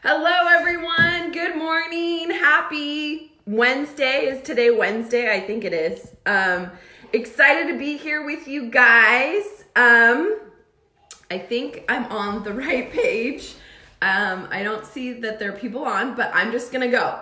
Hello, everyone. Good morning. Happy Wednesday. Is today Wednesday? I think it is. Excited to be here with you guys. I think I'm on the right page. I don't see that there are people on, but I'm just going to go.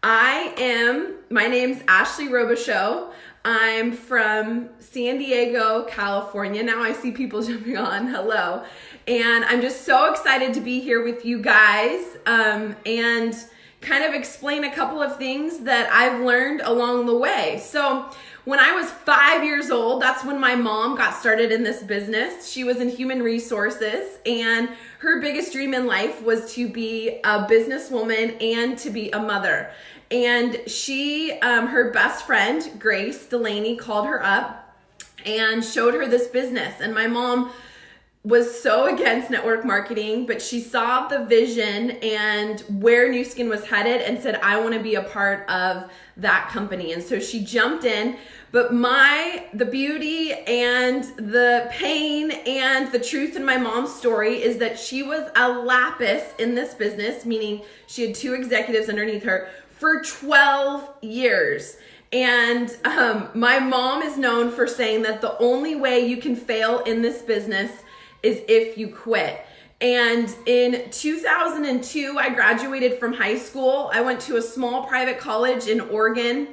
My name's Ashley Robichaud. I'm from San Diego, California. Now I see people jumping on. Hello. And I'm just so excited to be here with you guys and kind of explain a couple of things that I've learned along the way. So when I was 5 years old, that's when my mom got started in this business. She was in human resources, and her biggest dream in life was to be a businesswoman and to be a mother. And her best friend, Grace Delaney, called her up and showed her this business. And my mom was so against network marketing, but she saw the vision and where Nu Skin was headed and said, I want to be a part of that company. And so she jumped in. But the beauty and the pain and the truth in my mom's story is that she was a lapis in this business, meaning she had two executives underneath her for 12 years. And my mom is known for saying that the only way you can fail in this business is if you quit. And in 2002, I graduated from high school. I went to a small private college in Oregon.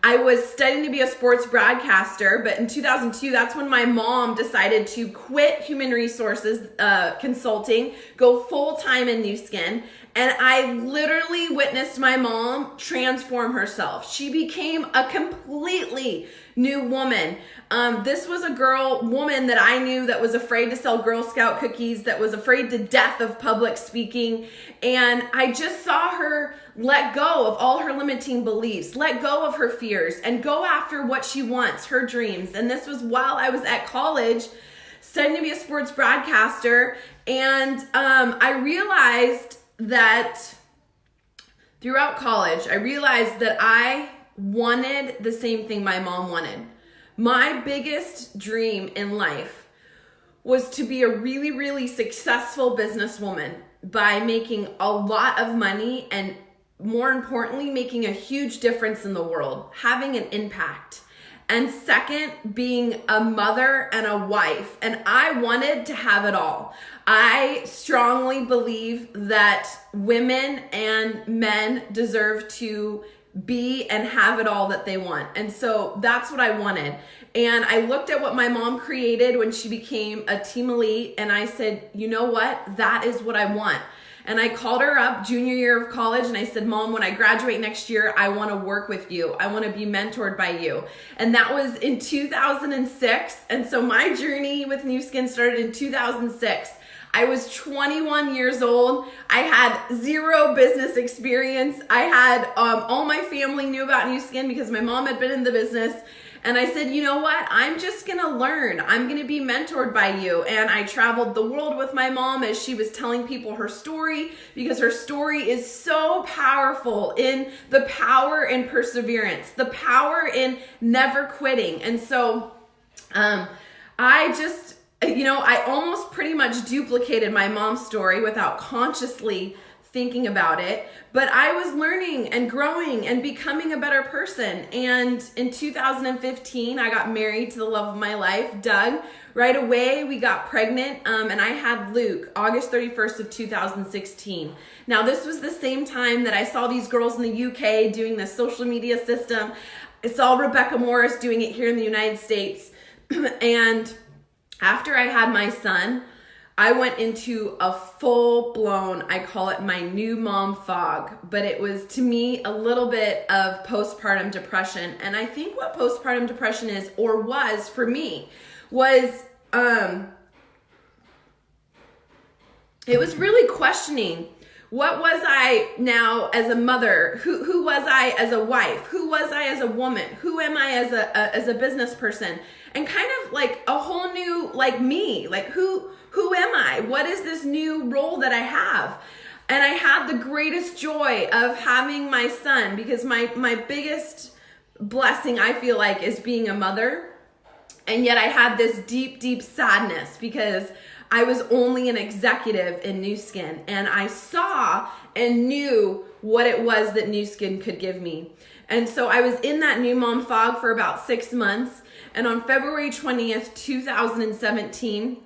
I was studying to be a sports broadcaster, but in 2002, that's when my mom decided to quit human resources consulting, go full-time in Nu Skin. And I literally witnessed my mom transform herself. She became a completely new woman. This was a woman that I knew that was afraid to sell Girl Scout cookies, that was afraid to death of public speaking. And I just saw her let go of all her limiting beliefs, let go of her fears, and go after what she wants, her dreams. And this was while I was at college, studying to be a sports broadcaster. And I realized that throughout college, I realized that I wanted the same thing my mom wanted. My biggest dream in life was to be a really, really successful businesswoman by making a lot of money and, more importantly, making a huge difference in the world, having an impact. And second, being a mother and a wife. And I wanted to have it all. I strongly believe that women and men deserve to be and have it all that they want. And so that's what I wanted. And I looked at what my mom created when she became a team elite, and I said, you know what? That is what I want. And I called her up junior year of college and I said, Mom, when I graduate next year, I want to work with you. I want to be mentored by you. And that was in 2006. And so my journey with Nu Skin started in 2006. I was 21 years old. I had zero business experience. I had all my family knew about Nu Skin because my mom had been in the business. And I said, you know what? I'm just going to learn. I'm going to be mentored by you. And I traveled the world with my mom as she was telling people her story, because her story is so powerful in the power in perseverance, the power in never quitting. And so I almost pretty much duplicated my mom's story without consciously thinking about it, but I was learning and growing and becoming a better person. And in 2015, I got married to the love of my life, Doug. Right away, we got pregnant, and I had Luke, August 31st of 2016. Now, this was the same time that I saw these girls in the UK doing the social media system. I saw Rebecca Morris doing it here in the United States. And after I had my son, I went into a full-blown, I call it my new mom fog, but it was, to me, a little bit of postpartum depression. And I think what postpartum depression is, or was for me, was it was really questioning, what was I now as a mother? Who was I as a wife? Who was I as a woman? Who am I as a business person? And kind of like a whole new, like me, like who am I? What is this new role that I have? And I had the greatest joy of having my son, because my biggest blessing, I feel like, is being a mother. And yet I had this deep, deep sadness because I was only an executive in Nu Skin, and I saw and knew what it was that Nu Skin could give me. And so I was in that new mom fog for about 6 months. And on February 20th, 2017,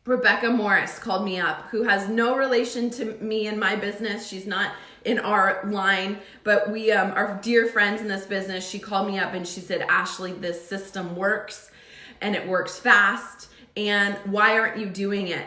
Rebecca Morris called me up, who has no relation to me and my business. She's not in our line, but we are dear friends in this business. She called me up and she said, Ashley, this system works and it works fast. And why aren't you doing it?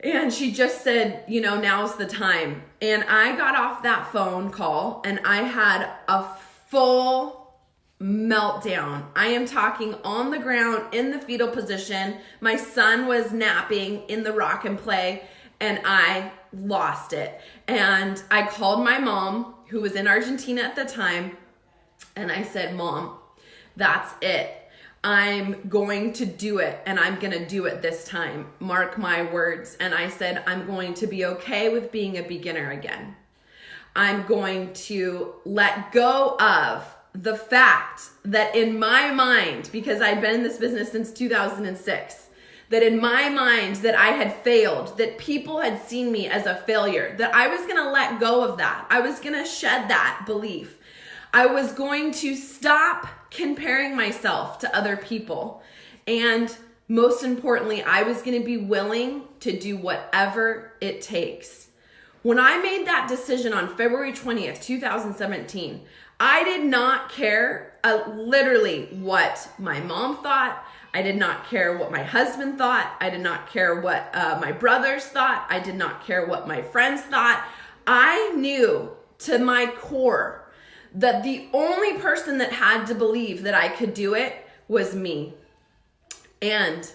And she just said, now's the time. And I got off that phone call and I had a full meltdown. I am talking on the ground in the fetal position. My son was napping in the rock and play and I lost it. And I called my mom, who was in Argentina at the time, and I said, Mom, that's it. I'm going to do it, and I'm going to do it this time. Mark my words. And I said, I'm going to be okay with being a beginner again. I'm going to let go of the fact that in my mind, because I'd been in this business since 2006, that in my mind that I had failed, that people had seen me as a failure, that I was going to let go of that. I was going to shed that belief. I was going to stop comparing myself to other people. And most importantly, I was going to be willing to do whatever it takes. When I made that decision on February 20th, 2017, I did not care literally what my mom thought. I did not care what my husband thought. I did not care what my brothers thought. I did not care what my friends thought. I knew to my core that the only person that had to believe that I could do it was me. And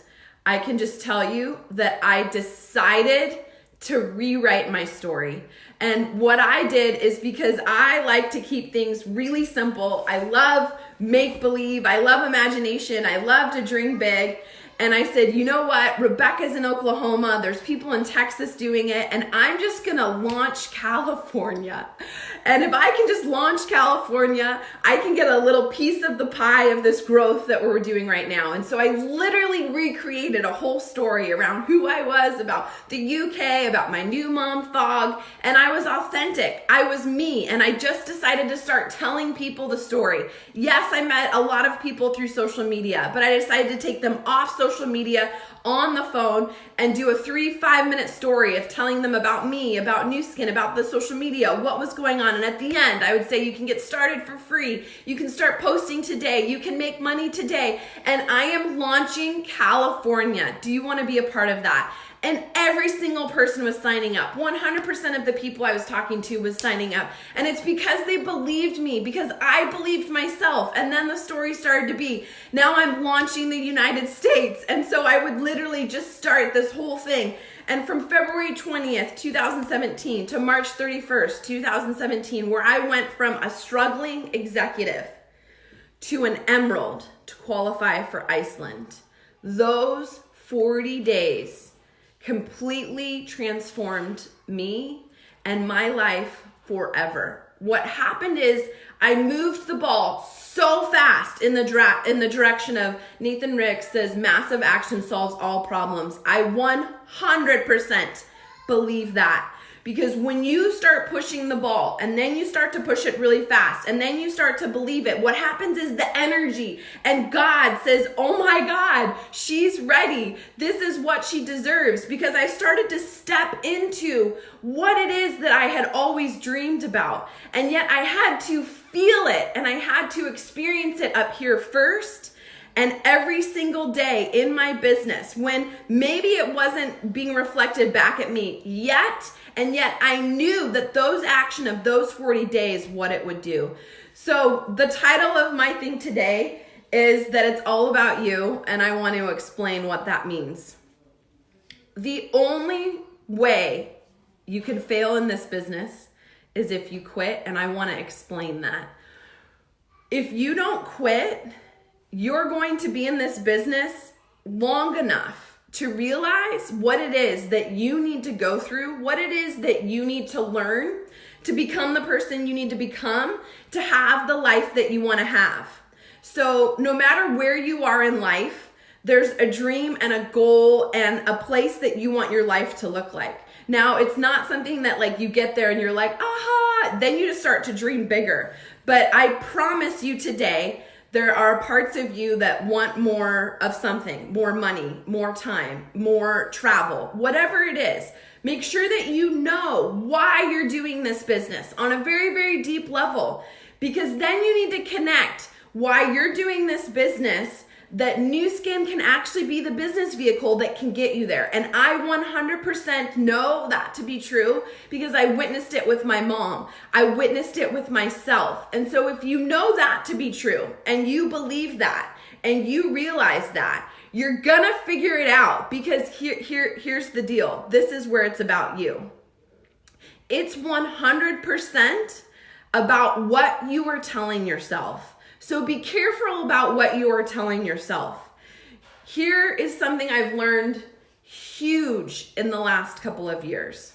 I can just tell you that I decided to rewrite my story. And what I did is, because I like to keep things really simple. I love make believe. I love imagination. I love to dream big. And I said, you know what? Rebecca's in Oklahoma. There's people in Texas doing it. And I'm just going to launch California. And if I can just launch California, I can get a little piece of the pie of this growth that we're doing right now. And so I literally recreated a whole story around who I was, about the UK, about my new mom fog. And I was authentic. I was me. And I just decided to start telling people the story. Yes, I met a lot of people through social media, but I decided to take them off social media, on the phone, and do a 3-5 minute story of telling them about me, about Nu Skin, about the social media, what was going on. And at the end, I would say, you can get started for free. You can start posting today. You can make money today. And I am launching California. Do you want to be a part of that? And every single person was signing up. 100% of the people I was talking to was signing up. And it's because they believed me, because I believed myself. And then the story started to be, now I'm launching the United States. And so I would literally just start this whole thing. And from February 20th, 2017 to March 31st, 2017, where I went from a struggling executive to an emerald to qualify for Iceland, those 40 days completely transformed me and my life forever. What happened is, I moved the ball so fast in the direction of Nathan Rick says massive action solves all problems. I 100% believe that. Because when you start pushing the ball and then you start to push it really fast and then you start to believe it, what happens is the energy, and God says, oh my God, she's ready. This is what she deserves. Because I started to step into what it is that I had always dreamed about. And yet I had to feel it and I had to experience it up here first. And every single day in my business, when maybe it wasn't being reflected back at me yet, and yet I knew that those action of those 40 days, what it would do. So the title of my thing today is that it's all about you, and I want to explain what that means. The only way you can fail in this business is if you quit, and I want to explain that. If you don't quit, you're going to be in this business long enough to realize what it is that you need to go through, what it is that you need to learn to become the person you need to become, to have the life that you want to have. So no matter where you are in life, There's a dream and a goal and a place that you want your life to look like. Now, it's not something that like you get there and you're like, aha, then you just start to dream bigger. But I promise you today, there are parts of you that want more of something, more money, more time, more travel, whatever it is. Make sure that you know why you're doing this business on a very, very deep level, because then you need to connect why you're doing this business, that Nu Skin can actually be the business vehicle that can get you there. And I 100% know that to be true because I witnessed it with my mom. I witnessed it with myself. And so if you know that to be true and you believe that and you realize that, you're gonna figure it out, because here's the deal. This is where it's about you. It's 100% about what you are telling yourself. So be careful about what you are telling yourself. Here is something I've learned huge in the last couple of years.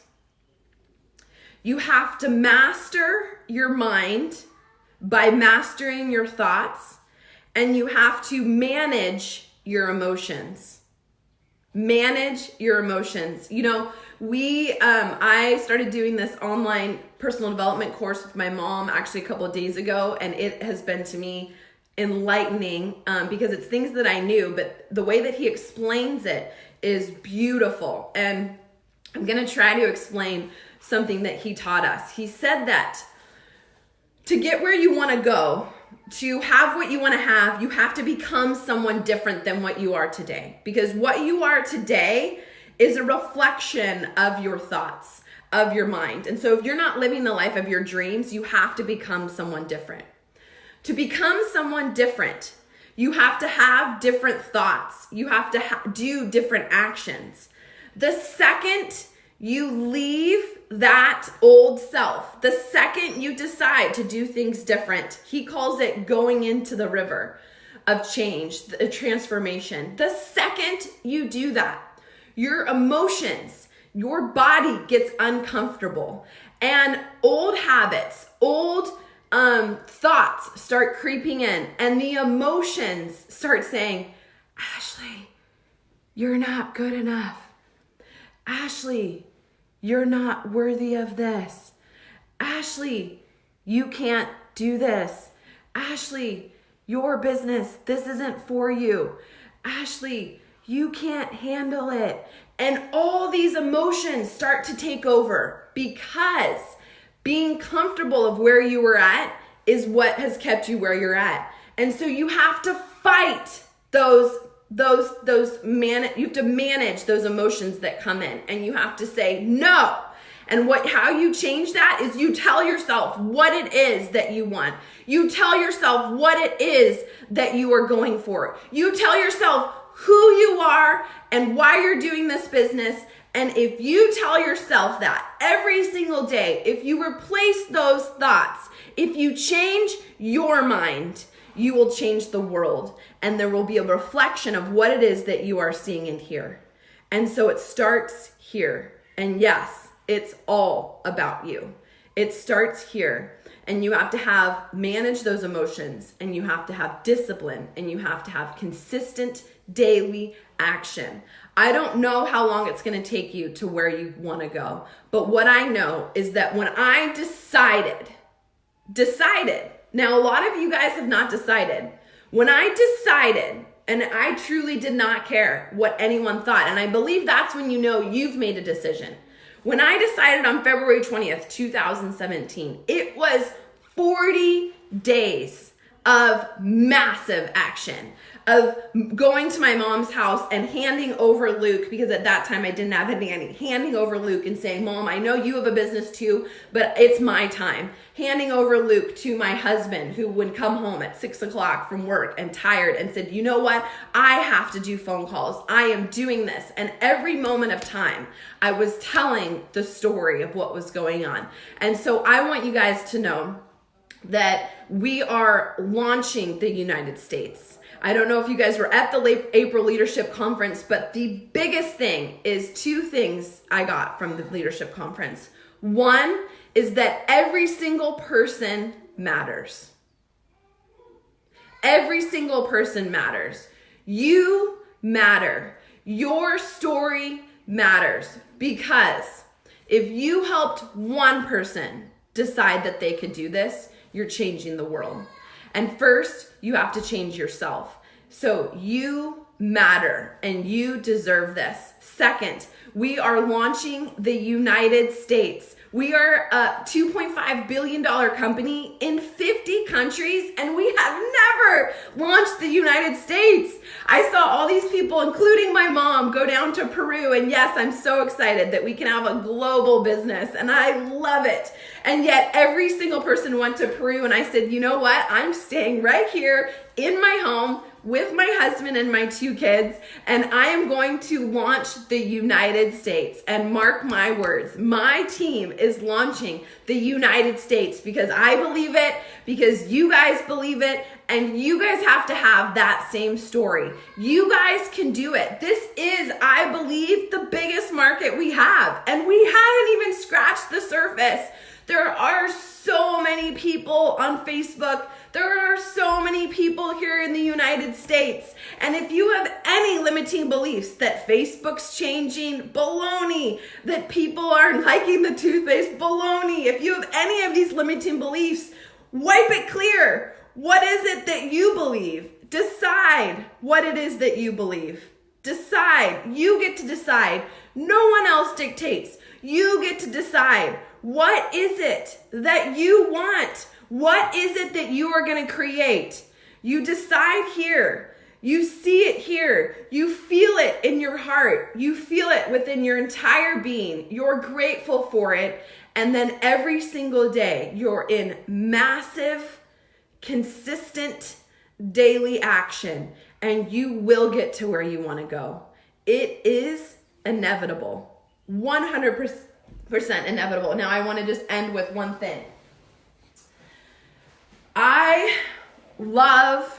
You have to master your mind by mastering your thoughts, and you have to manage your emotions. Manage your emotions. You know, I started doing this online personal development course with my mom actually a couple of days ago, and it has been to me enlightening because it's things that I knew, but the way that he explains it is beautiful. And I'm going to try to explain something that he taught us. He said that to get where you want to go, to have what you want to have, you have to become someone different than what you are today. Because what you are today is a reflection of your thoughts, of your mind. And so if you're not living the life of your dreams, you have to become someone different. To become someone different, you have to have different thoughts. You have to do different actions. The second you leave that old self, the second you decide to do things different, he calls it going into the river of change, the transformation. The second you do that, your emotions, your body gets uncomfortable, and old habits, old thoughts start creeping in, and the emotions start saying, Ashley, you're not good enough. Ashley, you're not worthy of this. Ashley, you can't do this. Ashley, your business, this isn't for you. Ashley, you can't handle it. And all these emotions start to take over, because being comfortable of where you were at is what has kept you where you're at. And so you have to fight you have to manage those emotions that come in, and you have to say no. And how you change that is you tell yourself what it is that you want. You tell yourself what it is that you are going for. You tell yourself who you are and why you're doing this business. And if you tell yourself that every single day, if you replace those thoughts, if you change your mind, you will change the world, and there will be a reflection of what it is that you are seeing and hear. And so it starts here. And yes, it's all about you. It starts here. And you have to manage those emotions, and you have to have discipline, and you have to have consistent daily action. I don't know how long it's going to take you to where you want to go. But what I know is that when I decided, now a lot of you guys have not decided. When I decided, and I truly did not care what anyone thought, and I believe that's when you know you've made a decision. When I decided on February 20th, 2017, it was 40 days of massive action, of going to my mom's house and handing over Luke, because at that time I didn't have any, handing over Luke and saying, Mom, I know you have a business too, but it's my time. Handing over Luke to my husband, who would come home at 6 o'clock from work and tired, and said, you know what? I have to do phone calls. I am doing this. And every moment of time, I was telling the story of what was going on. And so I want you guys to know that we are launching the United States. I don't know if you guys were at the April Leadership Conference, but the biggest thing is two things I got from the Leadership Conference. One is that every single person matters. Every single person matters. You matter. Your story matters, because if you helped one person decide that they could do this, you're changing the world. And first, you have to change yourself. So you matter and you deserve this. Second, we are launching the United States. We are a $2.5 billion company in 50 countries, and we have never launched the United States. I saw all these people, including my mom, go down to Peru, and yes, I'm so excited that we can have a global business, and I love it. And yet every single person went to Peru, and I said, you know what? I'm staying right here in my home with my husband and my 2 kids, and I am going to launch the United States. And mark my words, my team is launching the United States because I believe it, because you guys believe it, and you guys have to have that same story. You guys can do it. This is, I believe, the biggest market we have, and we haven't even scratched the surface. There are so many people on Facebook. There are so many people here in the United States. And if you have any limiting beliefs that Facebook's changing, baloney. That people aren't liking the toothpaste, baloney. If you have any of these limiting beliefs, wipe it clear. What is it that you believe? Decide what it is that you believe. Decide. You get to decide. No one else dictates. You get to decide. What is it that you want? What is it that you are going to create? You decide here. You see it here. You feel it in your heart. You feel it within your entire being. You're grateful for it. And then every single day, you're in massive, consistent daily action. And you will get to where you want to go. It is inevitable. 100% inevitable. Now, I want to just end with one thing. I love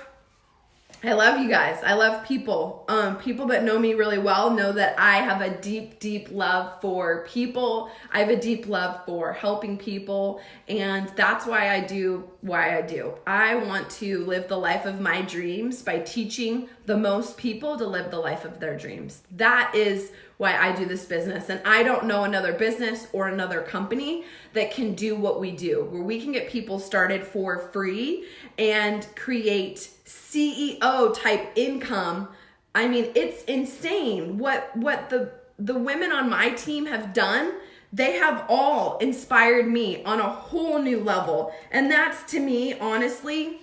you guys. I love people. People that know me really well know that I have a deep, deep love for people. I have a deep love for helping people. And that's why I do what I do. I want to live the life of my dreams by teaching the most people to live the life of their dreams. That is why I do this business. And I don't know another business or another company that can do what we do, where we can get people started for free and create CEO type income. I mean, it's insane what the women on my team have done. They have all inspired me on a whole new level. And that's, to me, honestly,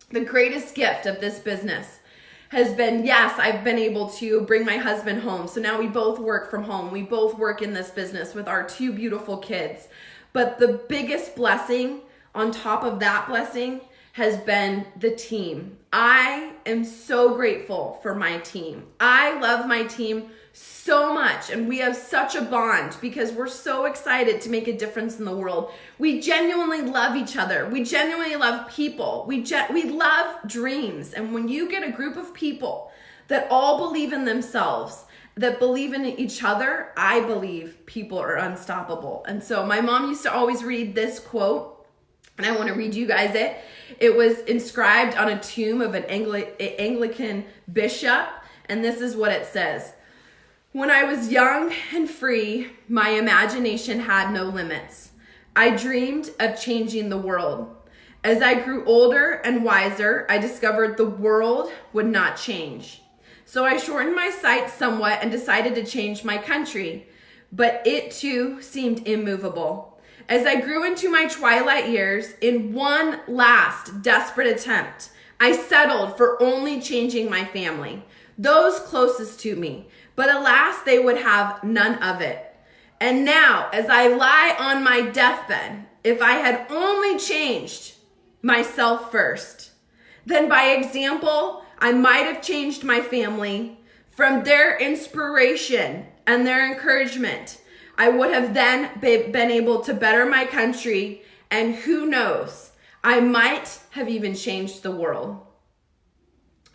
the greatest gift of this business has been, yes, I've been able to bring my husband home. So now we both work from home. We both work in this business with our 2 beautiful kids. But the biggest blessing on top of that blessing has been the team. I am so grateful for my team. I love my team so much, and we have such a bond because we're so excited to make a difference in the world. We genuinely love each other. We genuinely love people. We love dreams. And when you get a group of people that all believe in themselves, that believe in each other, I believe people are unstoppable. And so my mom used to always read this quote, and I want to read you guys it. It was inscribed on a tomb of an Anglican bishop, and this is what it says. When I was young and free, my imagination had no limits. I dreamed of changing the world. As I grew older and wiser, I discovered the world would not change. So I shortened my sights somewhat and decided to change my country, but it too seemed immovable. As I grew into my twilight years, in one last desperate attempt, I settled for only changing my family, those closest to me. But alas, they would have none of it. And now, as I lie on my deathbed, if I had only changed myself first, then by example, I might have changed my family. From their inspiration and their encouragement, I would have then been able to better my country, and who knows, I might have even changed the world.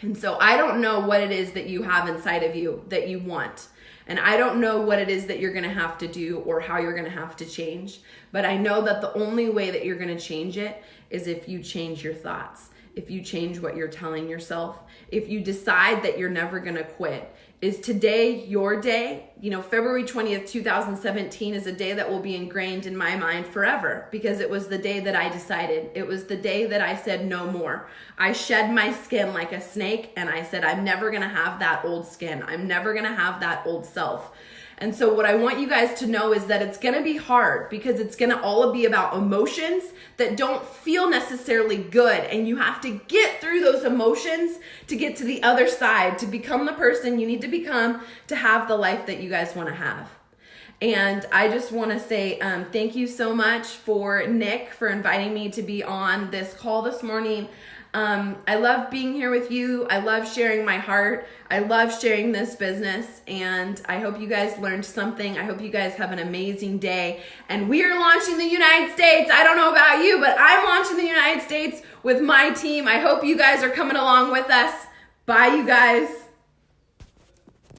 And so I don't know what it is that you have inside of you that you want. And I don't know what it is that you're going to have to do or how you're going to have to change. But I know that the only way that you're going to change it is if you change your thoughts. if you change what you're telling yourself, if you decide that you're never gonna quit. Is today your day? You know, February 20th, 2017 is a day that will be ingrained in my mind forever, because it was the day that I decided. It was the day that I said no more. I shed my skin like a snake, and I said, I'm never gonna have that old skin. I'm never gonna have that old self. And so what I want you guys to know is that it's gonna be hard, because it's gonna all be about emotions that don't feel necessarily good. And you have to get through those emotions to get to the other side, to become the person you need to become to have the life that you guys wanna have. And I just wanna say thank you so much for Nick for inviting me to be on this call this morning. I love being here with you. I love sharing my heart. I love sharing this business, and I hope you guys learned something. I hope you guys have an amazing day. And we are launching the United States. I don't know about you, but I'm launching the United States with my team. I hope you guys are coming along with us. Bye, you guys.